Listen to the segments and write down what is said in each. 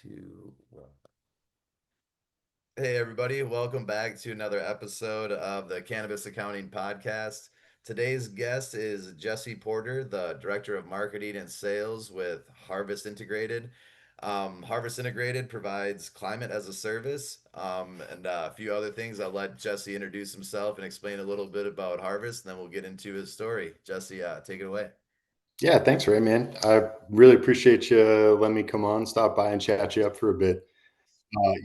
Two, one. Hey, everybody, welcome back to another episode of the Cannabis Accounting Podcast. Today's guest is Jesse Porter, the Director of Marketing and Sales with Harvest Integrated. Harvest Integrated provides climate as a service and a few other things. I'll let Jesse introduce himself and explain a little bit about Harvest, and then we'll get into his story. Jesse, take it away. Yeah, thanks, Ray, man. I really appreciate you letting me come on, stop by and chat you up for a bit.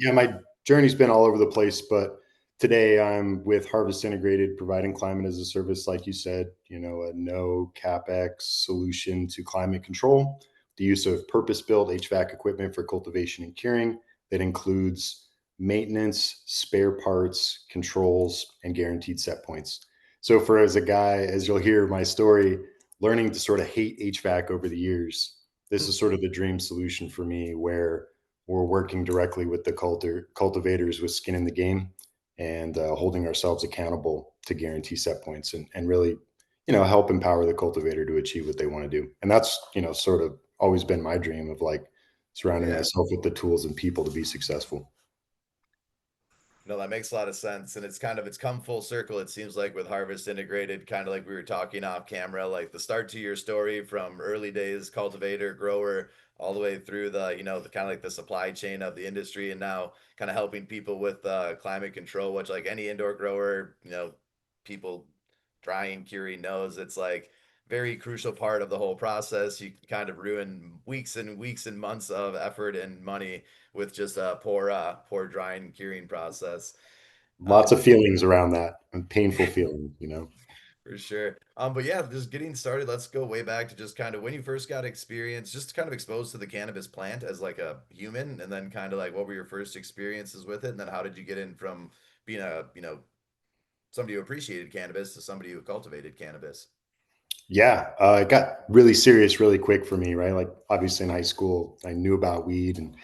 Yeah, my journey's been all over the place, but today I'm with Harvest Integrated, providing climate as a service, like you said, a no capex solution to climate control, the use of purpose-built HVAC equipment for cultivation and curing that includes maintenance, spare parts, controls, and guaranteed set points. So for as a guy, as you'll hear my story, learning to sort of hate HVAC over the years, this is sort of the dream solution for me where we're working directly with the cultivators with skin in the game and holding ourselves accountable to guarantee set points and really, help empower the cultivator to achieve what they want to do. And that's, sort of always been my dream of like surrounding Yeah. myself with the tools and people to be successful. No, that makes a lot of sense. And it's come full circle, it seems like, with Harvest Integrated, kind of like we were talking off camera, like the start to your story from early days cultivator, grower, all the way through the kind of like the supply chain of the industry, and now kind of helping people with climate control, which like any indoor grower, people drying, curing knows it's like very crucial part of the whole process. You can kind of ruin weeks and weeks and months of effort and money with just a poor drying and curing process. Lots of Um, feelings around that and painful feelings. for sure. But yeah, just getting started, let's go way back to just kind of when you first got experience, just kind of exposed to the cannabis plant as like a human, and then kind of like what were your first experiences with it, and then how did you get in from being somebody who appreciated cannabis to somebody who cultivated cannabis? Yeah, it got really serious really quick for me, right? Like obviously in high school, I knew about weed and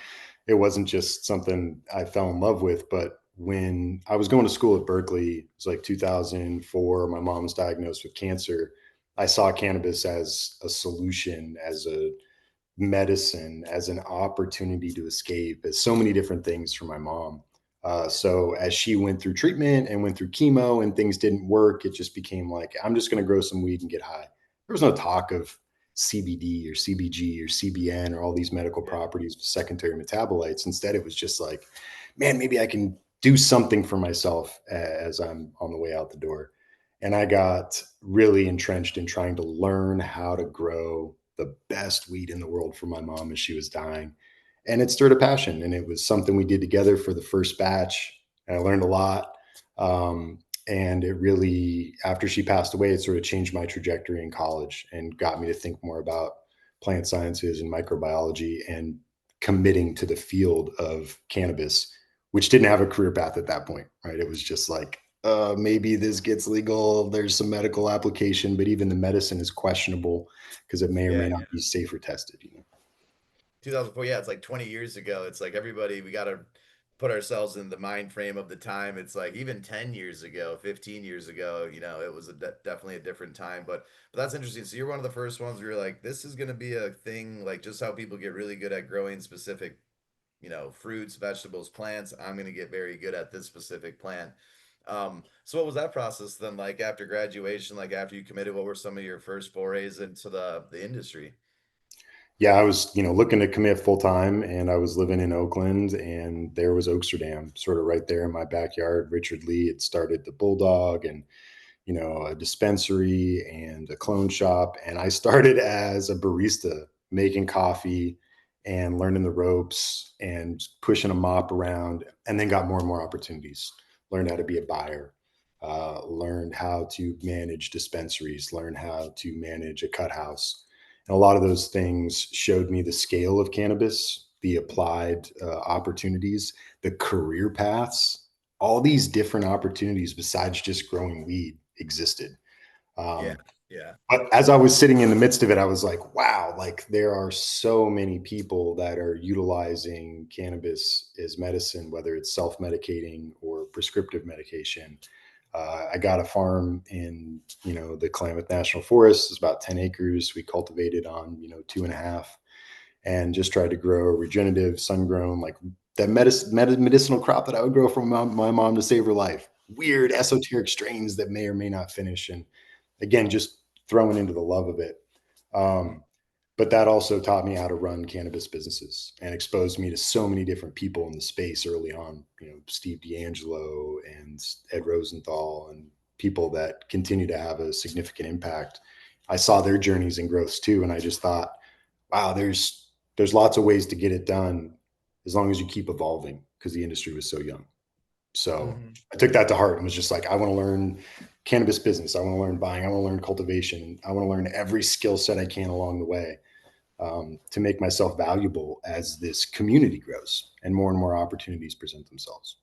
it wasn't just something I fell in love with, but when I was going to school at Berkeley, it was like 2004, my mom was diagnosed with cancer. I saw cannabis as a solution, as a medicine, as an opportunity to escape, as so many different things for my mom. So as she went through treatment and went through chemo and things didn't work, it just became like, I'm just going to grow some weed and get high. There was no talk of CBD or CBG or CBN or all these medical Yeah. properties with secondary metabolites. Instead, it was just like, man, maybe I can do something for myself as I'm on the way out the door. And I got really entrenched in trying to learn how to grow the best weed in the world for my mom as she was dying. And it stirred a passion. And it was something we did together for the first batch. And I learned a lot. And it really, after she passed away, it sort of changed my trajectory in college and got me to think more about plant sciences and microbiology and committing to the field of cannabis, which didn't have a career path at that point, right? It was just like, maybe this gets legal. There's some medical application, but even the medicine is questionable because it may or may Yeah. not be safe or tested. 2004, yeah, it's like 20 years ago. It's like everybody, we got to put ourselves in the mind frame of the time. It's like even 10 years ago, 15 years ago, it was definitely a different time. But that's interesting. So you're one of the first ones where you're like, this is going to be a thing, like just how people get really good at growing specific, fruits, vegetables, plants. I'm going to get very good at this specific plant. So what was that process then like after graduation, like after you committed, what were some of your first forays into the industry? Yeah, I was, looking to commit full time and I was living in Oakland and there was Oaksterdam sort of right there in my backyard. Richard Lee had started the Bulldog and, a dispensary and a clone shop. And I started as a barista making coffee and learning the ropes and pushing a mop around and then got more and more opportunities. Learned how to be a buyer, learned how to manage dispensaries, learned how to manage a cut house, and a lot of those things showed me the scale of cannabis, the applied opportunities, the career paths, all these different opportunities besides just growing weed existed. Yeah. Um, Yeah. but as I was sitting in the midst of it, I was like, wow, like there are so many people that are utilizing cannabis as medicine, whether it's self medicating or prescriptive medication. I got a farm in, the Klamath National Forest. It's about 10 acres. We cultivated on, 2.5. and just tried to grow regenerative, sun grown, like that medicinal crop that I would grow from my mom to save her life. Weird Yeah. esoteric strains that may or may not finish. And again, just throwing into the love of it. Mhm. Um, but that also taught me how to run cannabis businesses and exposed me to so many different people in the space early on. Steve D'Angelo and Ed Rosenthal and people that continue to have a significant impact. I saw their journeys and growths too, and I just thought, wow, there's lots of ways to get it done as long as you keep evolving because the industry was so young. So Mhm. I took that to heart and was just like, I want to learn cannabis business. I want to learn buying. I want to learn cultivation. I want to learn every skill set I can along the way, to make myself valuable as this community grows and more opportunities present themselves.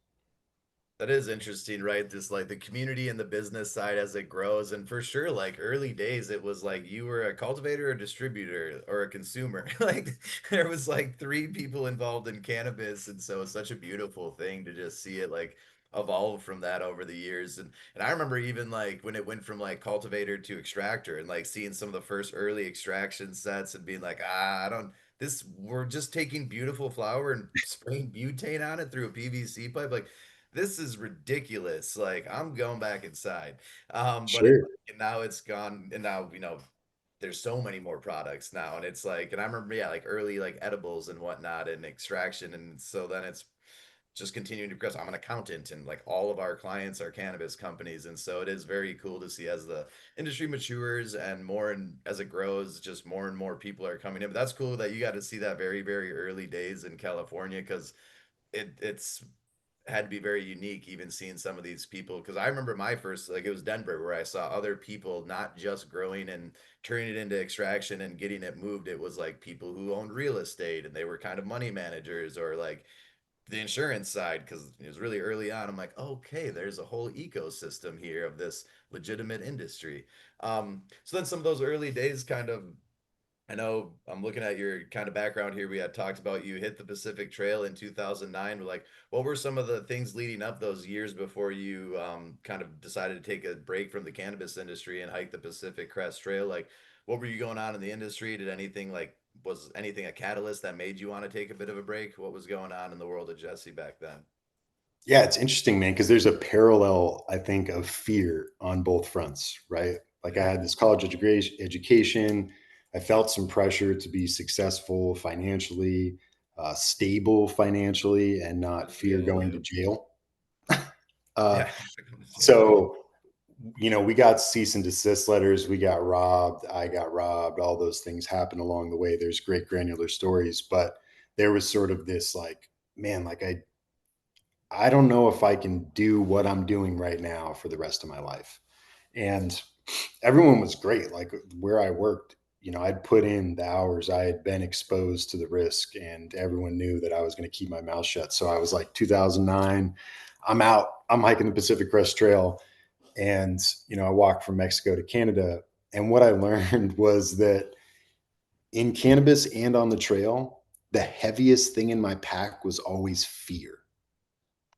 That is interesting, right? This like the community and the business side as it grows. And for sure, like early days, it was like you were a cultivator, a distributor, or a consumer. Like there was like three people involved in cannabis. And so it's such a beautiful thing to just see it like evolve from that over the years. And I remember even like when it went from like cultivator to extractor and like seeing some of the first early extraction sets and being like, I don't this we're just taking beautiful flower and spraying butane on it through a PVC pipe. Like this is ridiculous. Like I'm going back inside. But it's Sure. like, and now it's gone, and now there's so many more products now, and it's like, and I remember yeah, like early like edibles and whatnot and extraction, and so then it's just continuing to progress. I'm an accountant, and like all of our clients are cannabis companies, and so it is very cool to see as the industry matures and more and as it grows, just more and more people are coming in. But that's cool that you got to see that very very early days in California because it's had to be very unique even seeing some of these people because I remember my first like it was Denver where I saw other people not just growing and turning it into extraction and getting it moved. It was like people who owned real estate and they were kind of money managers or like the insurance side because it was really early on. I'm like, okay, there's a whole ecosystem here of this legitimate industry. So then some of those early days kind of I know I'm looking at your kind of background here. We had talked about you hit the Pacific Trail in 2009. We're like, what were some of the things leading up those years before you kind of decided to take a break from the cannabis industry and hike the Pacific Crest Trail? Like, what were you going on in the industry? Did anything like, was anything a catalyst that made you want to take a bit of a break? What was going on in the world of Jesse back then? Yeah, it's interesting, man, because there's a parallel, I think, of fear on both fronts, right? Like I Mhm. had this college education. I felt some pressure to be successful financially, stable financially, and not As we fear all going do. to jail. Uh, Yeah. so, we got cease and desist letters. We got robbed. I got robbed. All those things happened along the way. There's great granular stories, but there was sort of this like, man, like I don't know if I can do what I'm doing right now for the rest of my life. And everyone was great. Like where I worked, I'd put in the hours, I had been exposed to the risk, and everyone knew that I was going to keep my mouth shut. So I was like, 2009, I'm out, I'm hiking the Pacific Crest Trail. And, I walked from Mexico to Canada. And what I learned was that in cannabis and on the trail, the heaviest thing in my pack was always fear.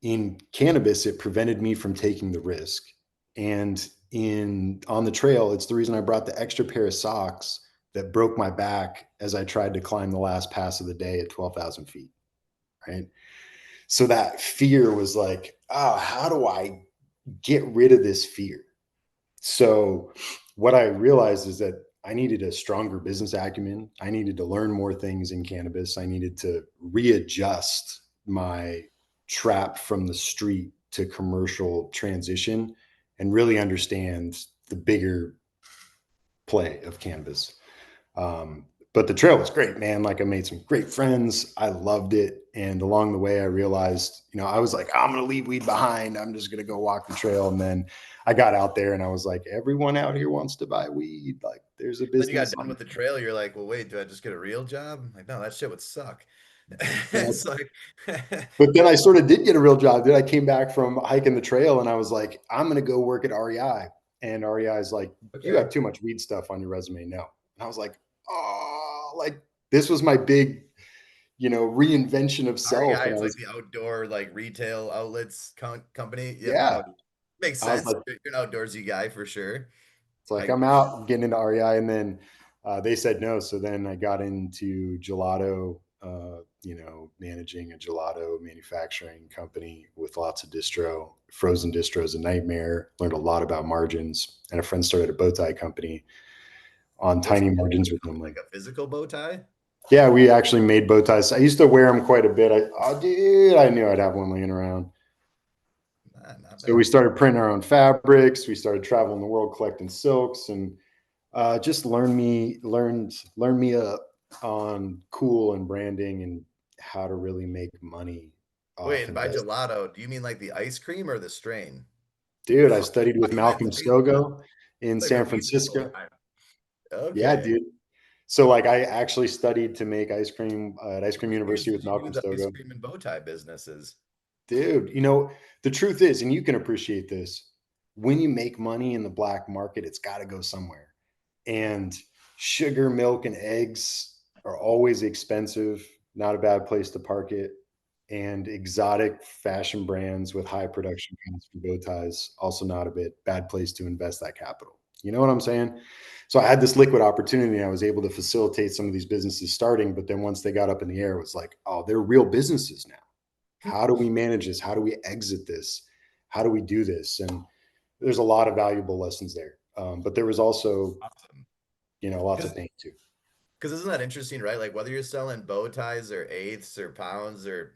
In cannabis, it prevented me from taking the risk. And in on the trail, it's the reason I brought the extra pair of socks that broke my back as I tried to climb the last pass of the day at 12,000 feet. Right. So that fear was like, oh, how do I get rid of this fear? So what I realized is that I needed a stronger business acumen. I needed to learn more things in cannabis. I needed to readjust my trap from the street to commercial transition and really understand the bigger play of cannabis. But the trail was great, man. Like I made some great friends. I loved it. And along the way, I realized, I was like, I'm going to leave weed behind. I'm just going to go walk the trail. And then I got out there and I was like, everyone out here wants to buy weed. Like there's a Then you got business done on with the trail. You're like, well, wait, do I just get a real job? I'm like, no, that shit would suck. it. It's like, But then I sort of did get a real job. Then I came back from hiking the trail and I was like, I'm going to go work at REI. And REI is like, you okay. have too much weed stuff on your resume. No. And I was like, oh, like this was my big, reinvention of self. REI And I is like was, the outdoor like retail outlets company. Yep, I know. yeah, Makes I was sense. like, You're an outdoorsy guy for sure. it's like I I'm out getting into REI. And then They said no. So then I got into gelato, managing a gelato manufacturing company with lots of frozen distros, a nightmare. Learned a lot about margins. And a friend started a bow tie company on What's tiny margins with no like money. a physical bow tie? Yeah, we actually made bow ties. I used to wear them quite a bit. Dude, I knew I'd have one laying around. Nah, not So we bad. started printing our own fabrics. We started traveling the world collecting silks, and just learn me up on cool and branding and how to really make money Wait, off and by invest. gelato, do you mean like the ice cream or the strain? Dude, I studied Oh, with you meant Malcolm the musical. Stogo in Like my San musical Francisco. time. Yeah, Okay. dude. So like I actually studied to make ice cream at Ice Cream What years University did with you do Malcolm the ice Stogo. cream and bow tie businesses? Dude, the truth is, and you can appreciate this, when you make money in the black market, it's got to go somewhere. And sugar, milk, and eggs are always expensive, not a bad place to park it. And exotic fashion brands with high production counts for bow ties, also not a bad place to invest that capital. You know what I'm saying? So I had this liquid opportunity. And I was able to facilitate some of these businesses starting, but then once they got up in the air, it was like, oh, they're real businesses now. How do we manage this? How do we exit this? How do we do this? And there's a lot of valuable lessons there. But there was also, Awesome. lots of Because pain too. isn't that interesting, right? Like whether you're selling bow ties or eighths or pounds or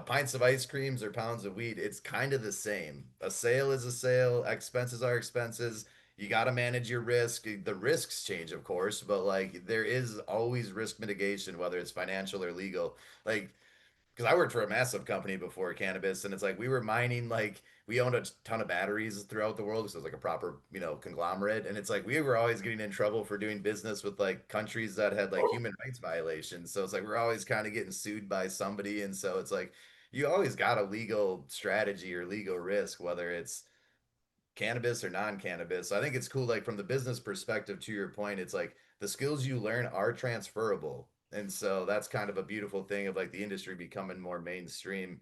pints of ice creams or pounds of weed, it's kind of the same. A sale is a sale, expenses are expenses. You got to manage your risk. The risks change, of course, but like there is always risk mitigation, whether it's financial or legal. Like because I worked for a massive company before cannabis, and it's like we were mining like we owned a ton of batteries throughout the world because it was like a proper conglomerate, and it's like we were always getting in trouble for doing business with like countries that had like human rights violations. So it's like we're always kind of getting sued by somebody, and so it's like you always got a legal strategy or legal risk, whether it's cannabis or non-cannabis. So I think it's cool, like from the business perspective, to your point, it's like the skills you learn are transferable. And so that's kind of a beautiful thing of like the industry becoming more mainstream.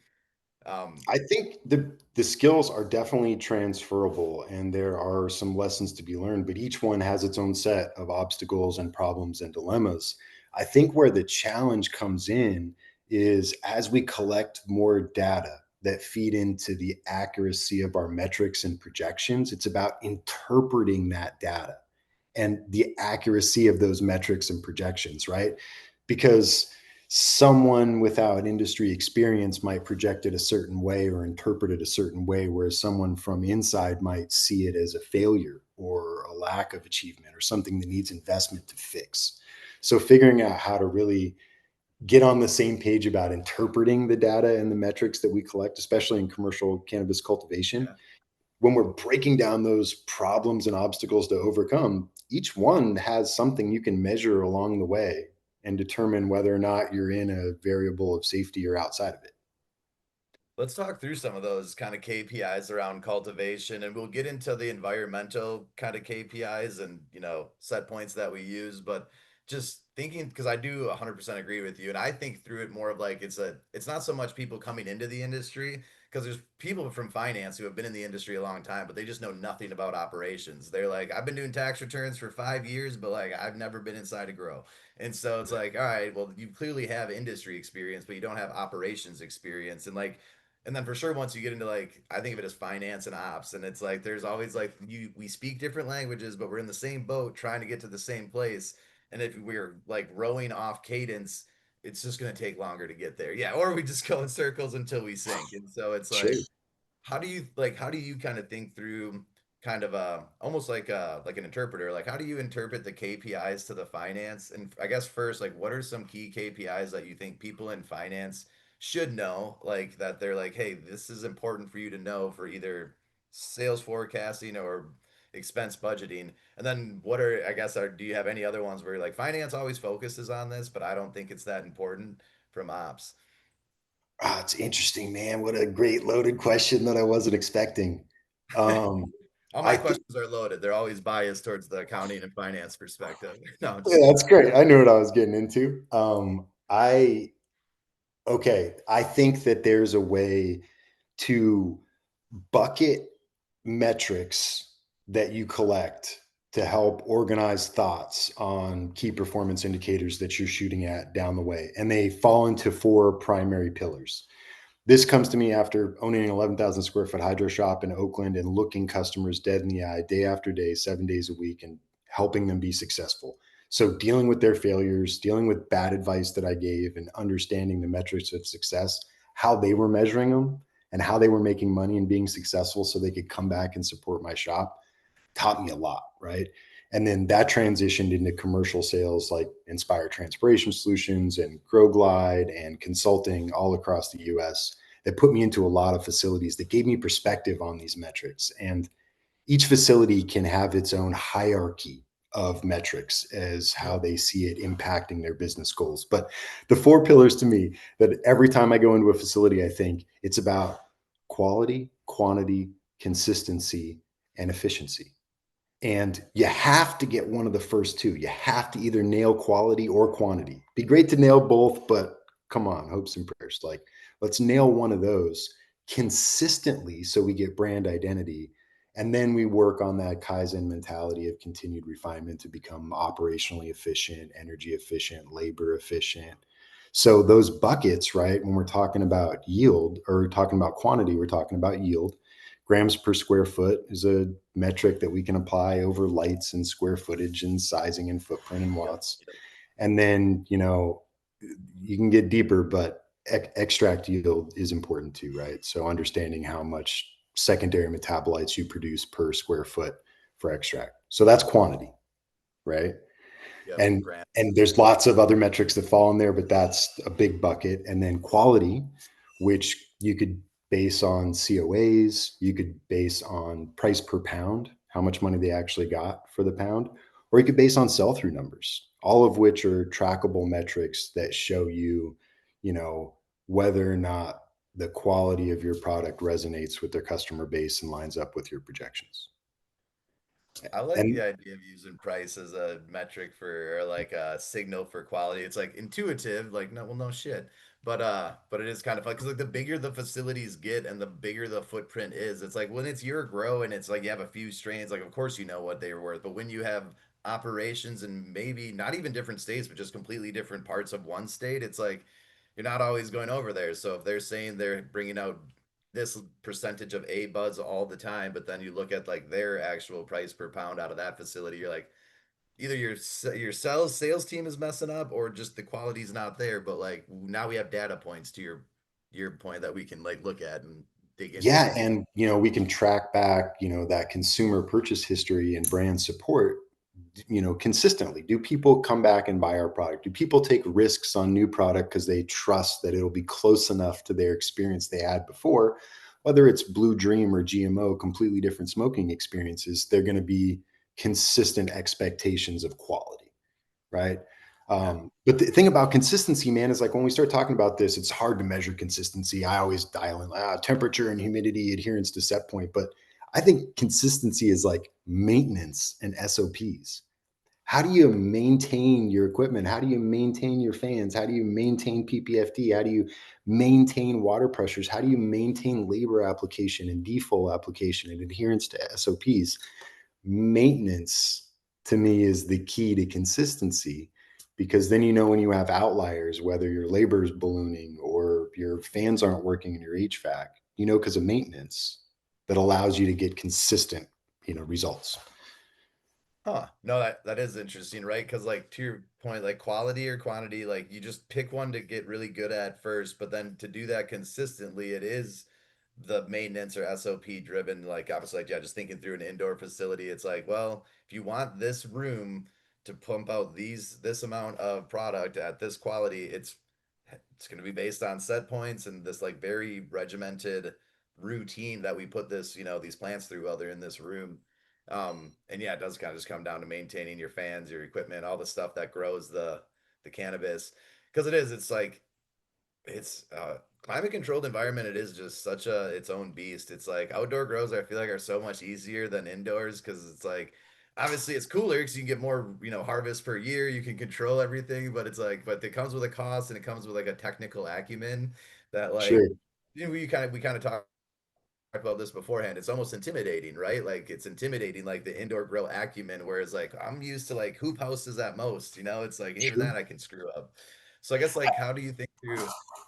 Um, I think the skills are definitely transferable and there are some lessons to be learned, but each one has its own set of obstacles and problems and dilemmas. I think where the challenge comes in is as we collect more data that feed into the accuracy of our metrics and projections, it's about interpreting that data and the accuracy of those metrics and projections, right? Because someone without industry experience might project it a certain way or interpret it a certain way, whereas someone from inside might see it as a failure or a lack of achievement or something that needs investment to fix. So, figuring out how to really get on the same page about interpreting the data and the metrics that we collect, especially in commercial cannabis cultivation, yeah. when we're breaking down those problems and obstacles to overcome, each one has something you can measure along the way and determine whether or not you're in a variable of safety or outside of it. Let's talk through some of those kind of KPIs around cultivation, and we'll get into the environmental kind of KPIs and, set points that we use. But just thinking, because I do 100% agree with you, and I think through it more of like it's not so much people coming into the industry, because there's people from finance who have been in the industry a long time, but they just know nothing about operations. They're like, I've been doing tax returns for 5 years, but like I've never been inside a grow. And so it's like, all right, well, you clearly have industry experience, but you don't have operations experience. And then for sure, once you get into like, I think of it as finance and ops, and it's like there's always like we speak different languages, but we're in the same boat trying to get to the same place. And if we're like rowing off cadence, it's just gonna take longer to get there. Yeah, or we just go in circles until we sink. And so it's Sure. like how do you kind of think through kind of almost like an interpreter, like how do you interpret the KPIs to the finance? And I guess first, like what are some key KPIs that you think people in finance should know, like that they're like, hey, this is important for you to know for either sales forecasting or expense budgeting? And then what are, I guess, do you have any other ones where like finance always focuses on this, but I don't think it's that important from ops? It's interesting, man. What a great loaded question that I wasn't expecting. Um, All my I think questions are loaded. They're always biased towards the accounting and finance perspective. No, I'm just yeah, kidding. that's great. I knew what I was getting into. I think that there's a way to bucket metrics that you collect to help organize thoughts on key performance indicators that you're shooting at down the way. And they fall into four primary pillars. This comes to me after owning an 11,000 square foot hydro shop in Oakland and looking customers dead in the eye day after day, 7 days a week, and helping them be successful. So, dealing with their failures, dealing with bad advice that I gave, and understanding the metrics of success, how they were measuring them, and how they were making money and being successful so they could come back and support my shop taught me a lot, right? And then that transitioned into commercial sales like Inspire Transpiration Solutions and Grow Glide and consulting all across the US that put me into a lot of facilities that gave me perspective on these metrics. And each facility can have its own hierarchy of metrics as how Yep. they see it impacting their business goals. But the four pillars to me that every time I go into a facility, I think it's about quality, quantity, consistency, and efficiency. And you have to get one of the first two. You have to either nail quality or quantity. Be great to nail both, but come on, hopes and prayers. Like, let's nail one of those consistently so we get brand identity. And then we work on that Kaizen mentality of continued refinement to become operationally efficient, energy efficient, labor efficient. So, those buckets, right? When we're talking about yield or talking about quantity, we're talking about yield. Grams per square foot is a metric that we can apply over lights and square footage and sizing and footprint and Yep. watts. And then, you can get deeper, but extract yield is important too, right? So understanding how much secondary metabolites you produce per square foot for extract. So that's quantity, right? Yep. and Grants. and there's lots of other metrics that fall in there, but that's a big bucket. And then quality, which you could base on COAs, you could base on price per pound, how much money they actually got for the pound, or you could base on sell-through numbers, all of which are trackable metrics that show you, you know whether or not the quality of your product resonates with their customer base and lines up with your projections. I like the And idea of using price as a metric for or like a signal for quality. It's like intuitive, like no, well, no shit. But it is kind of fun because like the bigger the facilities get and the bigger the footprint is, it's like when it's your grow and it's like you have a few strains, like of course you know what they were worth. But when you have operations in maybe not even different states, but just completely different parts of one state, it's like you're not always going over there. So if they're saying they're bringing out this percentage of A buds all the time, but then you look at like their actual price per pound out of that facility, you're like either your sales team is messing up or just the quality's not there. But like now we have data points to your point that we can like look at and dig yeah, into. and we can track back, that consumer purchase history and brand support, consistently. Do people come back and buy our product? Do people take risks on new product because they trust that it'll be close enough to their experience they had before? Whether it's Blue Dream or GMO, completely different smoking experiences, they're going to be consistent expectations of quality, right? Yeah. But the thing about consistency, man, is like when we start talking about this, it's hard to measure consistency. I always dial in temperature and humidity, adherence to set point. But I think consistency is like maintenance and SOPs. How do you maintain your equipment? How do you maintain your fans? How do you maintain PPFD? How do you maintain water pressures? How do you maintain labor application and default application and adherence to SOPs? Maintenance to me is the key to consistency, because then when you have outliers, whether your labor is ballooning or your fans aren't working in your HVAC, because of maintenance that allows you to get consistent, results. Huh. No, that is interesting, right? Because like to your point, like quality or quantity, like you just pick one to get really good at first, but then to do that consistently, it is the maintenance or SOP driven. Like obviously, like yeah, just thinking through an indoor facility, it's like, well, if you want this room to pump out this amount of product at this quality, it's going to be based on set points and this like very regimented routine that we put these plants through while they're in this room. And yeah, it does kind of just come down to maintaining your fans, your equipment, all the stuff that grows the cannabis. Because it's like it's climate controlled environment. It is just such a its own beast. It's like outdoor grows I feel like are so much easier than indoors because it's like obviously it's cooler because you can get more harvest per year. You can control everything, but it's like but it comes with a cost and it comes with like a technical acumen that like Sure. we kind of talk about this beforehand. It's almost intimidating, right? Like it's intimidating, like the indoor grow acumen, whereas like I'm used to like hoop houses at most, it's like, and even Sure. that I can screw up. So I guess like how do you think through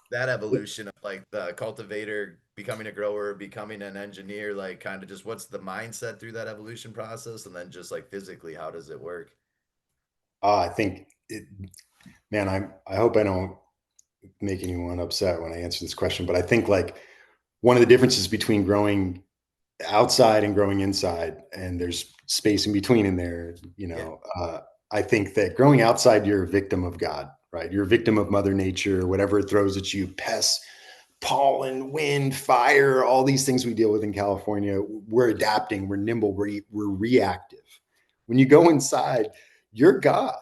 that evolution of like the cultivator becoming a grower, becoming an engineer, like kind of just what's the mindset through that evolution process? And then just like physically, how does it work? I think it, man, I hope I don't make anyone upset when I answer this question, but I think like one of the differences between growing outside and growing inside, and there's space in between in there, Yeah. I think that growing outside, you're a victim of God, right? You're a victim of Mother Nature, whatever it throws at you, pests, pollen, wind, fire, all these things we deal with in California. We're adapting, we're nimble, we're reactive. When you go inside, you're God.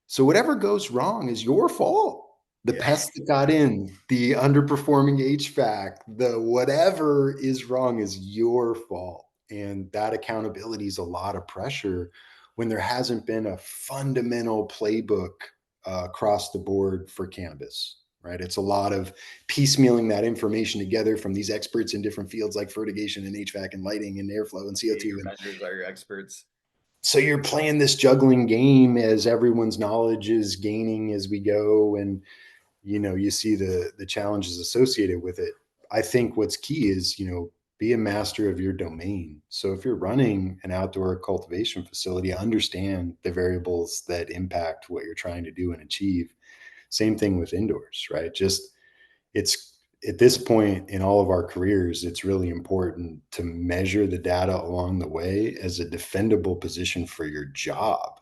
So whatever goes wrong is your fault. The Yeah. pests that got in, the underperforming HVAC, the whatever is wrong is your fault. And that accountability is a lot of pressure when there hasn't been a fundamental playbook across the board for cannabis, right? It's a lot of piecemealing that information together from these experts in different fields like fertigation and HVAC and lighting and airflow and CO2. Behavior And vendors are your experts. so you're playing this juggling game as everyone's knowledge is gaining as we go, and you see the challenges associated with it. I think what's key is be a master of your domain. So if you're running an outdoor cultivation facility, understand the variables that impact what you're trying to do and achieve. Same thing with indoors, right? Just it's at this point in all of our careers, it's really important to measure the data along the way as a defendable position for your job.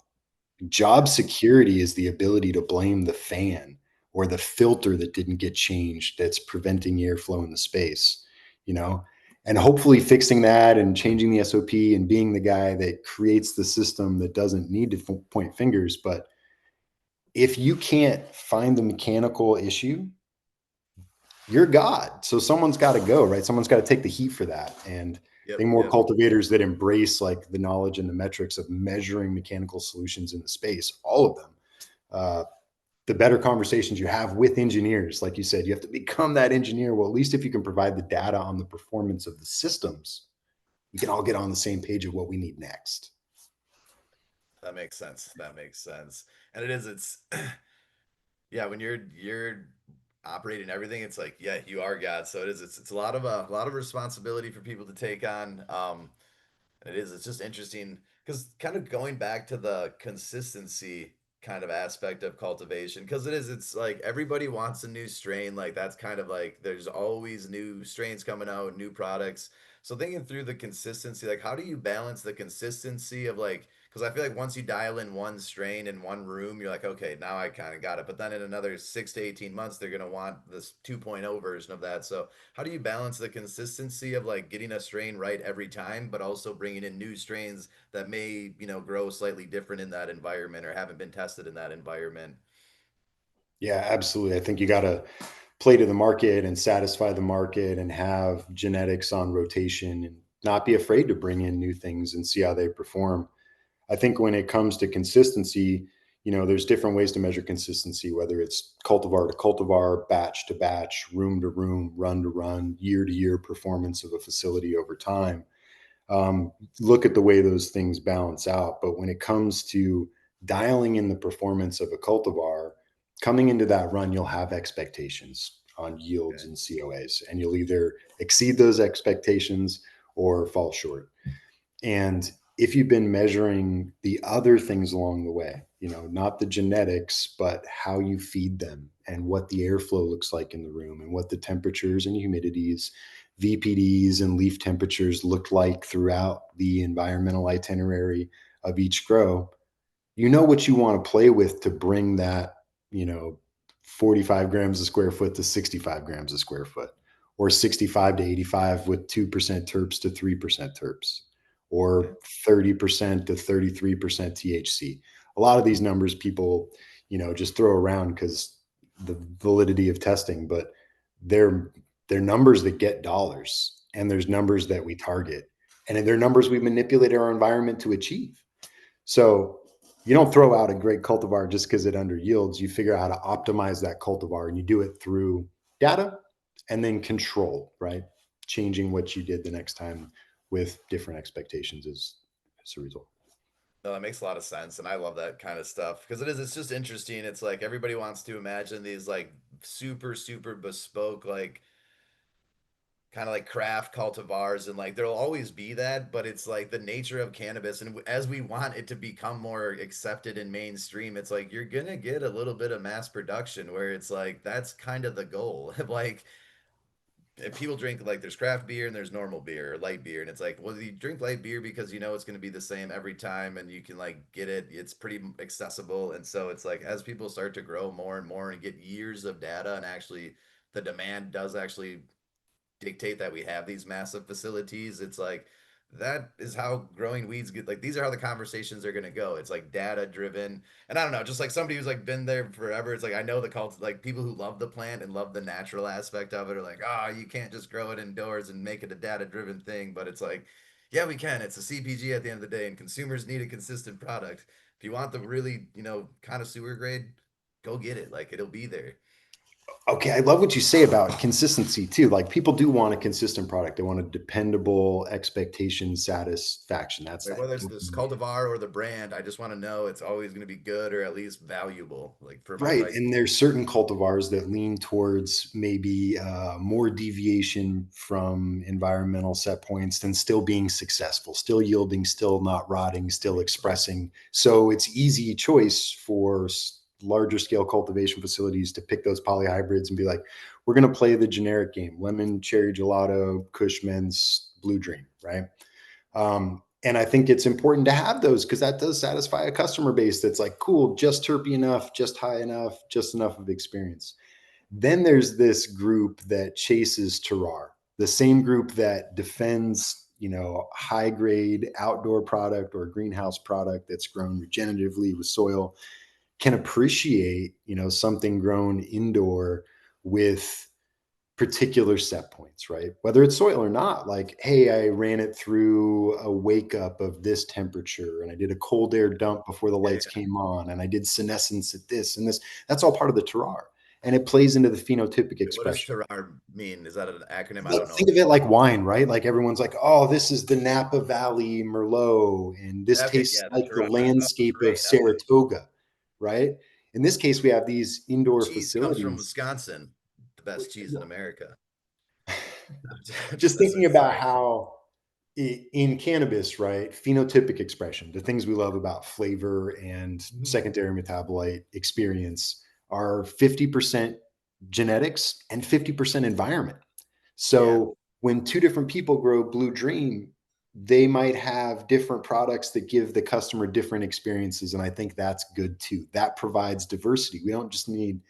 Job security is the ability to blame the fan or the filter that didn't get changed that's preventing airflow in the space, you know, and hopefully fixing that and changing the SOP and being the guy that creates the system that doesn't need to point fingers. But if you can't find the mechanical issue, you're God. So someone's got to go, right? Someone's got to take the heat for that. And I Yep. think more Yep. cultivators that embrace like the knowledge and the metrics of measuring mechanical solutions in the space, all of them, uh, the better conversations you have with engineers. Like you said, you have to become that engineer. Well, at least if you can provide the data on the performance of the systems, we can all get on the same page of what we need next. That makes sense. That makes sense. And it's yeah, when you're operating everything, it's like, yeah, you are God. So it's a lot of responsibility for people to take on. It's just interesting because kind of going back to the consistency kind of aspect of cultivation, because it's like everybody wants a new strain. Like that's kind of like there's always new strains coming out, new products. So thinking through the consistency, like how do you balance the consistency of like, because I feel like once you dial in one strain in one room, you're like, okay, now I kind of got it. But then in another 6 to 18 months, they're gonna want this 2.0 version of that. So how do you balance the consistency of like getting a strain right every time, but also bringing in new strains that may, grow slightly different in that environment or haven't been tested in that environment? Yeah, absolutely. I think you got to play to the market and satisfy the market and have genetics on rotation and not be afraid to bring in new things and see how they perform. I think when it comes to consistency, there's different ways to measure consistency, whether it's cultivar to cultivar, batch to batch, room to room, run to run, year to year performance of a facility over time. Look at the way those things balance out. But when it comes to dialing in the performance of a cultivar, coming into that run, you'll have expectations on yields Okay. and COAs, and you'll either exceed those expectations or fall short. And if you've been measuring the other things along the way, not the genetics, but how you feed them and what the airflow looks like in the room and what the temperatures and humidities, VPDs and leaf temperatures look like throughout the environmental itinerary of each grow, you know what you want to play with to bring that, you know, 45 grams a square foot to 65 grams a square foot, or 65 to 85 with 2% terps to 3% terps, or Okay. 30% to 33% THC. A lot of these numbers people, just throw around because the validity of testing, but they're they're numbers that get dollars, and there's numbers that we target, and they're numbers we manipulate our environment to achieve. So you don't throw out a great cultivar just because it under yields. You figure out how to optimize that cultivar, and you do it through data and then control, right? changing what you did the next time with different expectations as a result. No, that makes a lot of sense, and I love that kind of stuff because it's just interesting. It's like everybody wants to imagine these like super bespoke, like kind of like craft cultivars, and like there'll always be that, but it's like the nature of cannabis, and as we want it to become more accepted and mainstream, it's like you're gonna get a little bit of mass production where it's like that's kind of the goal. Like if people drink, like there's craft beer and there's normal beer or light beer, and it's like, well, you drink light beer because you know it's going to be the same every time and you can like get it, it's pretty accessible. And so it's like as people start to grow more and more and get years of data, and actually the demand does actually dictate that we have these massive facilities, it's like that is how growing weeds get, like these are how the conversations are going to go. It's like data driven. And I don't know, just like somebody who's like been there forever, it's like I know the cult, like people who love the plant and love the natural aspect of it are like, oh, you can't just grow it indoors and make it a data driven thing. But it's like, yeah, we can. It's a CPG at the end of the day, and consumers need a consistent product. If you want the really, kind of sewer grade, go get it. Like it'll be there. Okay, I love what you say about consistency too. Like people do want a consistent product. They want a dependable expectation satisfaction. That's Like that whether it's this dopamine. cultivar or the brand, I just want to know it's always going to be good or at least valuable, like for my Right. price. And there's certain cultivars that lean towards maybe more deviation from environmental set points than still being successful, still yielding, still not rotting, still expressing. So it's easy choice for larger scale cultivation facilities to pick those polyhybrids and be like, we're going to play the generic game, lemon, cherry gelato, Kush Mints, Blue Dream, right? And I think it's important to have those because that does satisfy a customer base that's like, cool, just terpy enough, just high enough, just enough of experience. Then there's this group that chases terroir, the same group that defends, high grade outdoor product or greenhouse product that's grown regeneratively with soil, can appreciate, something grown indoor with particular set points, right? Whether it's soil or not, like, hey, I ran it through a wake up of this temperature and I did a cold air dump before the Yeah, lights yeah. came on and I did senescence at this and this. That's all part of the terroir. And it plays into the phenotypic What does expression. terroir mean? Is that an acronym? I But don't know. think of it like wine, right? Like everyone's like, oh, this is the Napa Valley Merlot, and this Okay, tastes yeah, the like the terroir. Oh, landscape of terrain. Okay. Saratoga, right? In this case, we have these indoor Cheese comes from facilities. Wisconsin, the best cheese in America. Just Just thinking about sorry. how in cannabis, right, phenotypic expression, the things we love about flavor and Mhm. secondary metabolite experience are 50% genetics and 50% environment. Yeah. So when two different people grow Blue Dream, they might have different products that give the customer different experiences. And I think that's good too. That provides diversity. We don't just need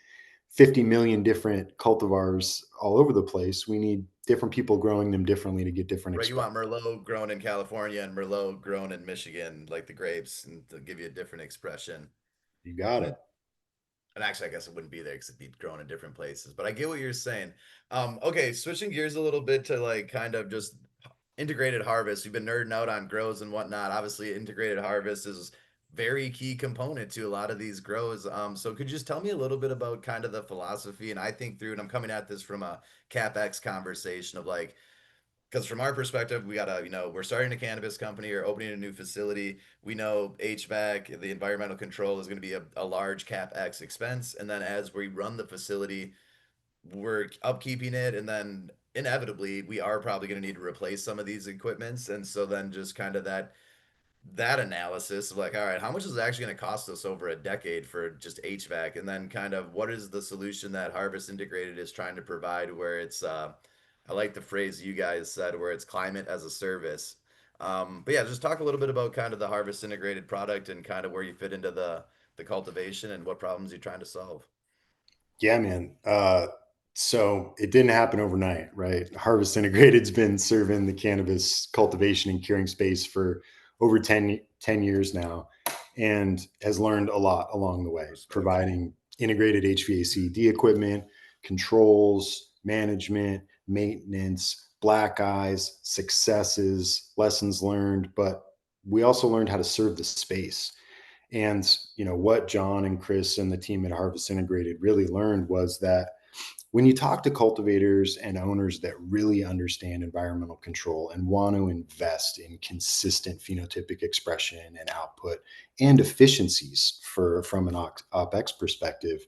50 million different cultivars all over the place. We need different people growing them differently to get different Right, you expression. want Merlot grown in California and Merlot grown in Michigan, like the grapes, and to give you a different expression. You got it. And actually, I guess it wouldn't be there because it'd be grown in different places. But I get what you're saying. Okay, switching gears a little bit to like kind of just integrated harvest. You've been nerding out on grows and whatnot. Obviously, integrated harvest is very key component to a lot of these grows. So could you just tell me a little bit about kind of the philosophy? And I think through, and I'm coming at this from a CapEx conversation of like, because from our perspective, we gotta, we're starting a cannabis company or opening a new facility. We know HVAC, the environmental control, is going to be a large CapEx expense. And then as we run the facility, we're upkeeping it, and then inevitably we are probably going to need to replace some of these equipments. And so then just kind of that analysis of like, all right, how much is it actually going to cost us over a decade for just HVAC? And then kind of what is the solution that Harvest Integrated is trying to provide where it's, I like the phrase you guys said, where it's climate as a service. But yeah, just talk a little bit about kind of the Harvest Integrated product and kind of where you fit into the cultivation and what problems you're trying to solve. Yeah, man. So it didn't happen overnight, right? Harvest Integrated's been serving the cannabis cultivation and curing space for over 10 years now and has learned a lot along the way, Respect. providing integrated HVAC equipment, controls, management, maintenance, black eyes, successes, lessons learned, but we also learned how to serve the space. And what John and Chris and the team at Harvest Integrated really learned was that when you talk to cultivators and owners that really understand environmental control and want to invest in consistent phenotypic expression and output and efficiencies from an OpEx perspective,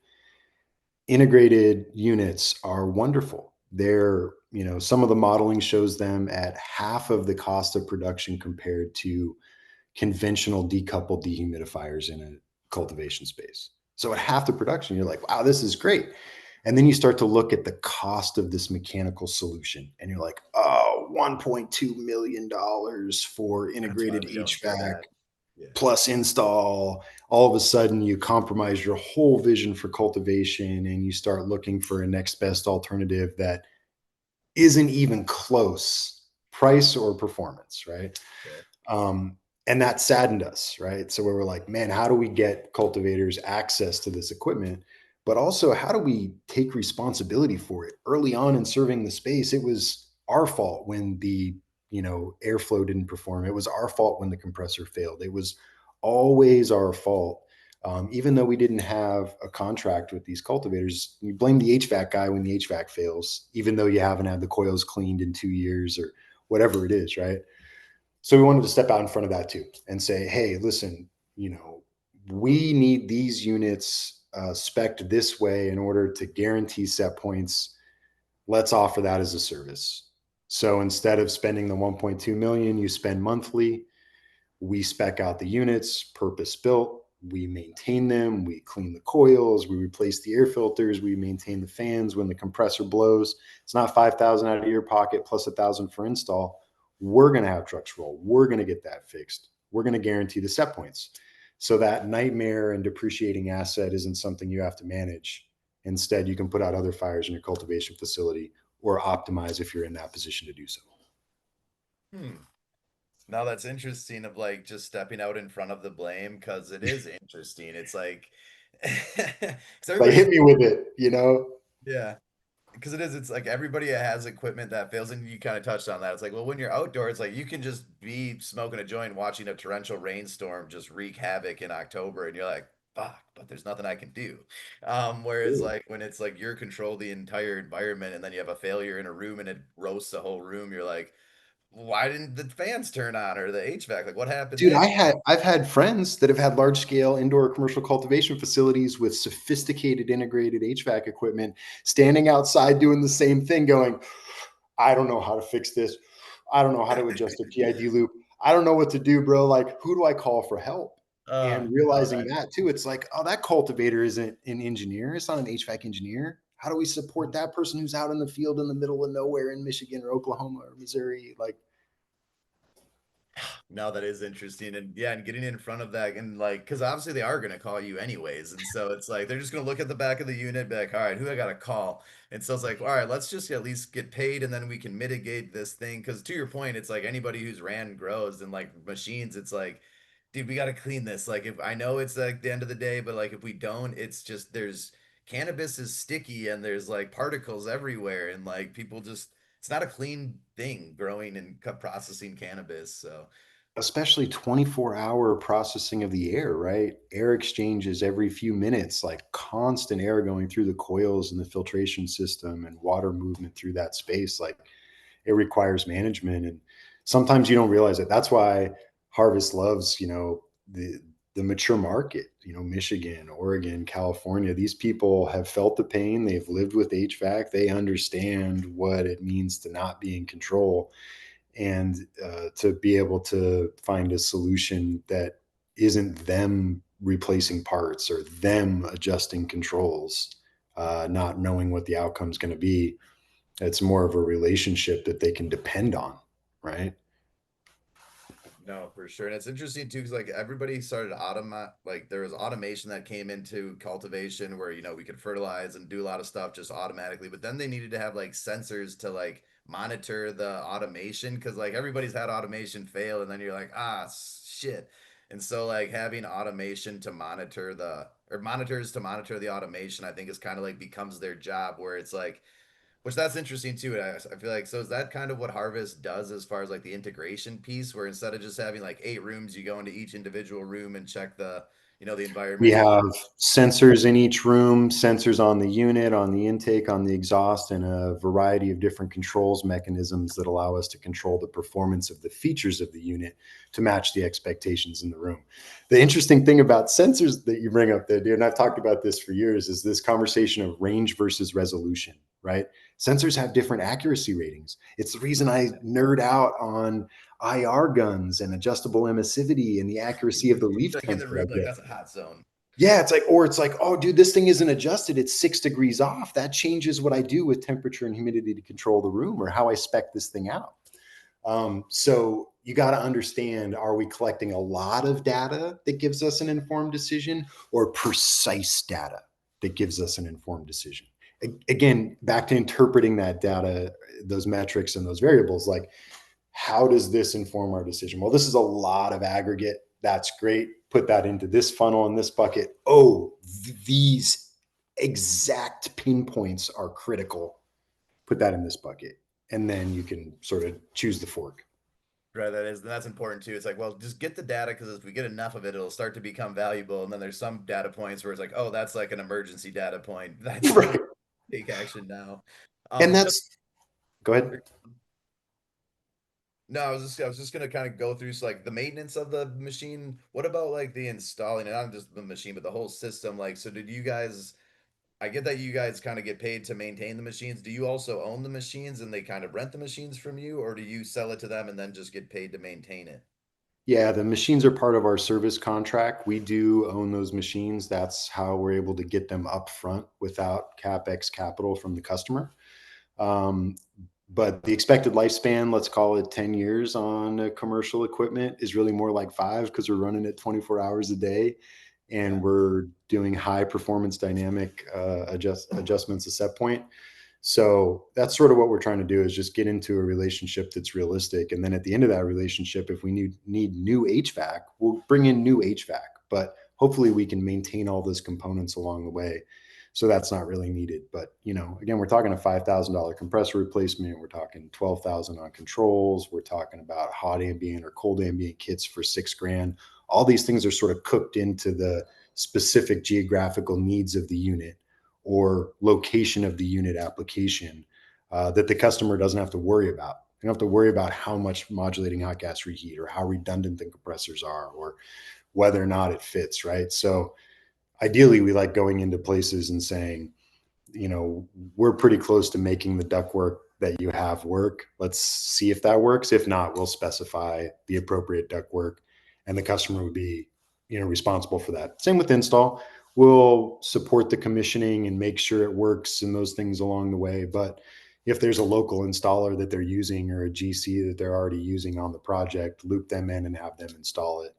integrated units are wonderful. They're, some of the modeling shows them at half of the cost of production compared to conventional decoupled dehumidifiers in a cultivation space. So at half the production, you're like, wow, this is great. And then you start to look at the cost of this mechanical solution and you're like, oh, $1.2 million for That's why integrated we don't do HVAC that. Yeah. plus install. All of a sudden you compromise your whole vision for cultivation and you start looking for a next best alternative that isn't even close price or performance, right? Sure. um, and that saddened us, right? So we were like, man, how do we get cultivators access to this equipment, but also how do we take responsibility for it? Early on in serving the space, it was our fault when the airflow didn't perform. It was our fault when the compressor failed. It was always our fault. Even though we didn't have a contract with these cultivators, you blame the HVAC guy when the HVAC fails, even though you haven't had the coils cleaned in 2 years or whatever it is, right? So we wanted to step out in front of that too and say, hey, listen, we need these units spec'd this way in order to guarantee set points. Let's offer that as a service. So instead of spending the 1.2 million you spend monthly, we spec out the units, purpose built. We maintain them. We clean the coils. We replace the air filters. We maintain the fans when the compressor blows. It's not 5,000 out of your pocket plus 1,000 for install. We're going to have trucks roll. We're going to get that fixed. We're going to guarantee the set points. So that nightmare and depreciating asset isn't something you have to manage. Instead, you can put out other fires in your cultivation facility or optimize if you're in that position to do so. Hmm. Now that's interesting of like just stepping out in front of the blame because it is interesting. It's like, because Like, everybody's, hit me with it. yeah. Because it is, it's like everybody has equipment that fails, and you kind of touched on that. It's like, well, when you're outdoors, like you can just be smoking a joint, watching a torrential rainstorm just wreak havoc in October, and you're like, fuck, but there's nothing I can do. Whereas like when it's like you're control the entire environment, and then you have a failure in a room and it roasts the whole room, you're like, why didn't the fans turn on or the HVAC? Like what happened Dude, there? I've had friends that have had large scale indoor commercial cultivation facilities with sophisticated integrated HVAC equipment standing outside doing the same thing, going, I don't know how to fix this. I don't know how to adjust a PID loop. I don't know what to do, bro. Like, who do I call for help? And No, realizing that that too, it's like, oh, that cultivator isn't an engineer. It's not an HVAC engineer. How do we support that person who's out in the field in the middle of nowhere in Michigan or Oklahoma or Missouri? Like, No, that is interesting. And yeah, and getting in front of that and like, because obviously they are going to call you anyways. And so it's like, they're just going to look at the back of the unit, be like, all right, who I got to call? And so it's like, all right, let's just at least get paid and then we can mitigate this thing. Because to your point, it's like anybody who's ran grows and like machines, it's like, dude, we got to clean this. Like, if I know it's like the end of the day, but like if we don't, it's just there's cannabis is sticky and there's like particles everywhere. And like people just, it's not a clean thing growing and processing cannabis. So, especially 24-hour processing of the air, right? Air exchanges every few minutes, like constant air going through the coils and the filtration system and water movement through that space. Like, it requires management. And sometimes you don't realize it. That's why Harvest loves, the mature market, Michigan, Oregon, California. These people have felt the pain. They've lived with HVAC. They understand what it means to not be in control and to be able to find a solution that isn't them replacing parts or them adjusting controls, not knowing what the outcome is going to be. It's more of a relationship that they can depend on, right? no, for sure. And it's interesting too, because like everybody started automate, like there was automation that came into cultivation where, we could fertilize and do a lot of stuff just automatically. But then they needed to have like sensors to like monitor the automation because like everybody's had automation fail. And then you're like, shit. And so like having automation to monitor or monitors to monitor the automation, I think is kind of like becomes their job where it's like, which that's interesting too. I feel like so is that kind of what Harvest does as far as like the integration piece, where instead of just having like 8 rooms, you go into each individual room and check the the We environment. have sensors in each room, sensors on the unit, on the intake, on the exhaust, and a variety of different controls mechanisms that allow us to control the performance of the features of the unit to match the expectations in the room. The interesting thing about sensors that you bring up there, dude, and I've talked about this for years, is this conversation of range versus resolution, right? Sensors have different accuracy ratings. It's the reason I nerd out on IR guns and adjustable emissivity and the accuracy of the leaf Like in temps the that I room, like get. that's a hot zone. Yeah, it's like, or it's like, oh, dude, this thing isn't adjusted. It's 6 degrees off. That changes what I do with temperature and humidity to control the room or how I spec this thing out. So you got to understand, are we collecting a lot of data that gives us an informed decision or precise data that gives us an informed decision? Again, back to interpreting that data, those metrics and those variables, like how does this inform our decision? Well, this is a lot of aggregate. That's great. Put that into this funnel in this bucket. Oh, these exact pinpoints are critical. Put that in this bucket. And then you can sort of choose the fork. Right, that's important too. It's like, well, just get the data because if we get enough of it, it'll start to become valuable. And then there's some data points where it's like, oh, that's like an emergency data point. That's Right. take action now. And So that's, go ahead. no, I was just gonna kind of go through like the maintenance of the machine. What about like the installing, and not just the machine, but the whole system? Like, so did you guys? I get that you guys kind of get paid to maintain the machines. Do you also own the machines and they kind of rent the machines from you, or do you sell it to them and then just get paid to maintain it? Yeah, the machines are part of our service contract. We do own those machines. That's how we're able to get them up front without CapEx capital from the customer. Um, but the expected lifespan, let's call it 10 years on commercial equipment, is really more like five because we're running it 24 hours a day Yeah. and we're doing high performance dynamic adjustments at set point. So that's sort of what we're trying to do, is just get into a relationship that's realistic. And then at the end of that relationship, if we need new HVAC, we'll bring in new HVAC, but hopefully we can maintain all those components along the way. So that's not really needed. But again, we're talking a $5,000 compressor replacement. We're talking 12,000 on controls. We're talking about hot ambient or cold ambient kits for 6 grand. All these things are sort of cooked into the specific geographical needs of the unit or location of the unit application, that the customer doesn't have to worry about. They don't have to worry about how much modulating hot gas reheat or how redundant the compressors are or whether or not it fits, right? So ideally, we like going into places and saying, you know, we're pretty close to making the ductwork that you have work. Let's see if that works. If not, we'll specify the appropriate ductwork, and the customer would be, responsible for that. Same with install. We'll support the commissioning and make sure it works and those things along the way. But if there's a local installer that they're using or a GC that they're already using on the project, loop them in and have them install it.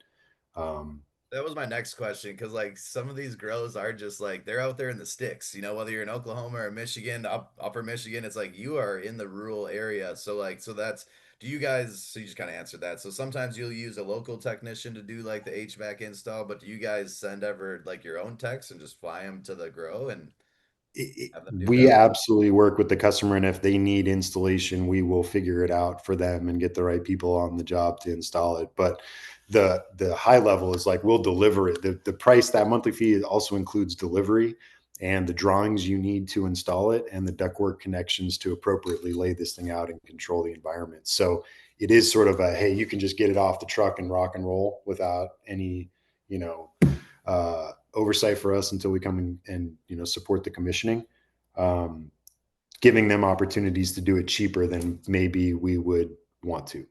Um, That was my next question because like some of these grows are just like they're out there in the sticks, whether you're in Oklahoma or Michigan, upper Michigan, it's like you are in the rural area. So that's do you guys so you just kind of answered that. So sometimes you'll use a local technician to do like the HVAC install, but do you guys send ever like your own techs and just fly them to the grow and have them do we that? absolutely work with the customer, and if they need installation, we will figure it out for them and get the right people on the job to install it. But the high level is like we'll deliver it. The price, that monthly fee, also includes delivery and the drawings you need to install it and the ductwork connections to appropriately lay this thing out and control the environment. So it is sort of a, hey, you can just get it off the truck and rock and roll without any, you know, oversight for us until we come in and support the commissioning, um, giving them opportunities to do it cheaper than maybe we would want to.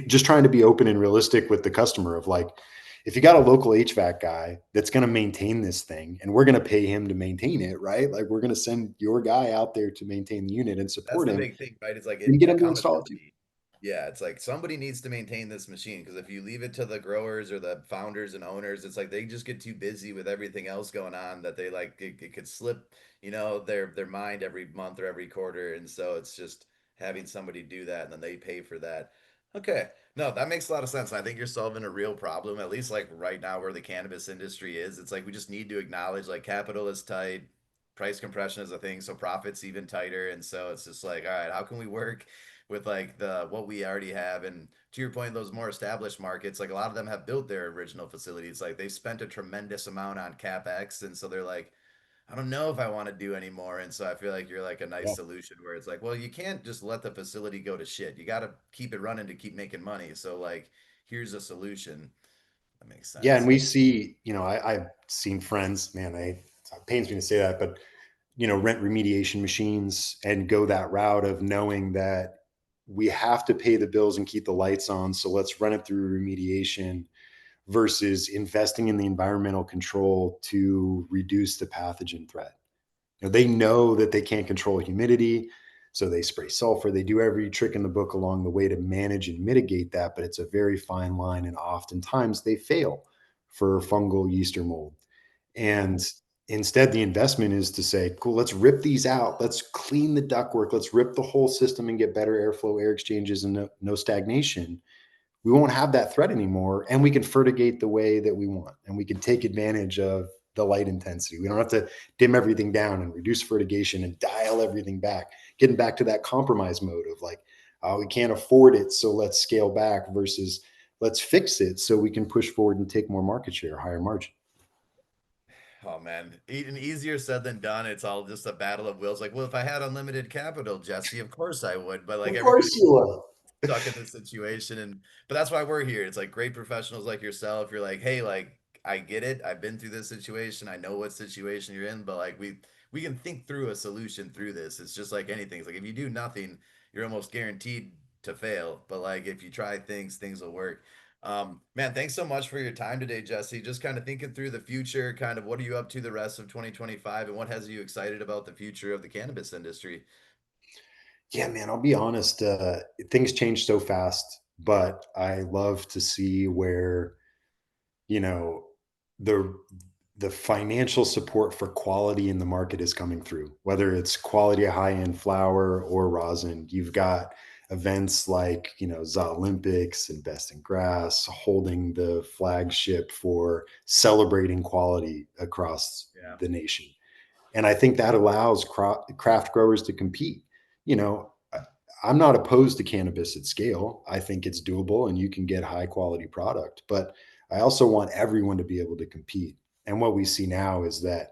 Just trying to be open and realistic with the customer of like, if you got a local HVAC guy that's going to maintain this thing and we're going to pay him to maintain it, right? Like we're going to send your guy out there to maintain the unit and That's support the him, big thing, right? It's like and get him to install it too. accountability. Yeah, it's like somebody needs to maintain this machine because if you leave it to the growers or the founders and owners, it's like they just get too busy with everything else going on that they like it could slip, their mind every month or every quarter. And so it's just having somebody do that and then they pay for that. Okay. No, that makes a lot of sense. And I think you're solving a real problem, at least like right now where the cannabis industry is. It's like we just need to acknowledge like capital is tight, price compression is a thing, so profits even tighter. And so it's just like, all right, how can we work with like the what we already have. And to your point, those more established markets, like a lot of them have built their original facilities. Like they spent a tremendous amount on CapEx, and so they're like, I don't know if I want to do anymore. And so I feel like you're like a nice Yeah. solution where it's like, well, you can't just let the facility go to shit. You got to keep it running to keep making money. So like, here's a solution. That makes Yeah. And sense. we see, I've seen friends, man, it pains me to say that, but, rent remediation machines and go that route of knowing that we have to pay the bills and keep the lights on. So let's run it through remediation versus investing in the environmental control to reduce the pathogen threat. They know that they can't control humidity, so they spray sulfur. They do every trick in the book along the way to manage and mitigate that, but it's a very fine line, and oftentimes they fail for fungal yeast or mold. Yeah. And instead, the investment is to say, cool, let's rip these out. Let's clean the ductwork. Let's rip the whole system and get better airflow, air exchanges, and no stagnation. We won't have that threat anymore, and we can fertigate the way that we want, and we can take advantage of the light intensity. We don't have to dim everything down and reduce fertigation and dial everything back, getting back to that compromise mode of like, oh, we can't afford it, so let's scale back versus let's fix it so we can push forward and take more market share, higher margin. Oh man, even easier said than done. It's all just a battle of wills. Like, well, if I had unlimited capital, Jesse, of course I would. But like Of everybody course you will. stuck in this situation, and but that's why we're here. It's like great professionals like yourself. You're like, hey, like I get it. I've been through this situation. I know what situation you're in, but like we can think through a solution through this. It's just like anything. It's like if you do nothing, you're almost guaranteed to fail. But like if you try things, things will work. Man, thanks so much for your time today, Jesse. Just kind of thinking through the future, kind of what are you up to the rest of 2025 and what has you excited about the future of the cannabis industry? Yeah, man, I'll be honest. Things change so fast, but I love to see where you know the the financial support for quality in the market is coming through, whether it's quality high end flower or rosin. You've got events like the Olympics and Best in Grass holding the flagship for celebrating quality across Yeah. the nation, and I think that allows craft growers to compete. You know, I'm not opposed to cannabis at scale. I think it's doable and you can get high quality product, but I also want everyone to be able to compete. And what we see now is that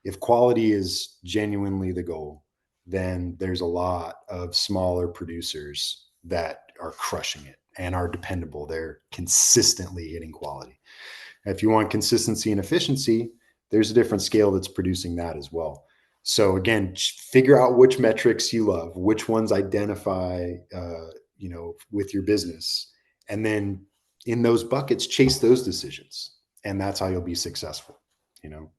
if quality is genuinely the goal, then there's a lot of smaller producers that are crushing it and are dependable. They're consistently hitting quality. If you want consistency and efficiency, there's a different scale that's producing that as well. So again, figure out which metrics you love, which ones identify, with your business, and then in those buckets, chase those decisions, and that's how you'll be successful. You know.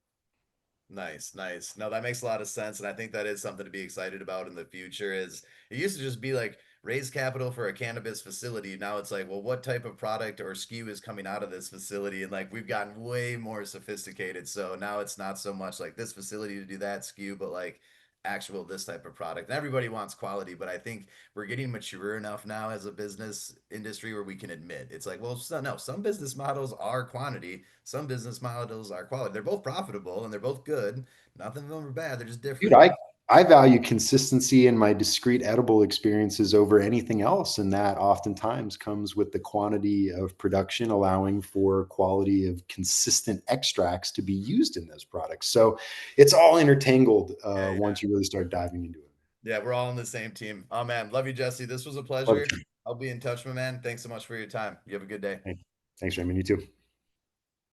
Nice, nice. No, that makes a lot of sense, and I think that is something to be excited about in the future. Is it used to just be like raise capital for a cannabis facility. Now it's like, well, what type of product or SKU is coming out of this facility? And like we've gotten way more sophisticated. So now it's not so much like this facility to do that SKU, but like actual this type of product. And everybody wants quality, but I think we're getting mature enough now as a business industry where we can admit it's like, well, no, some business models are quantity, some business models are quality. They're both profitable and they're both good. Nothing of them are bad. They're just Dude, different. I value consistency in my discrete edible experiences over anything else, and that oftentimes comes with the quantity of production allowing for quality of consistent extracts to be used in those products. So it's all intertangled Yeah, yeah. once you really start diving into it. Yeah, we're all on the same team. Oh man, love you, Jesse. This was a Love pleasure. it. I'll be in touch, my man. Thanks so much for your time. You have a good day. Thanks, Raymond. You too.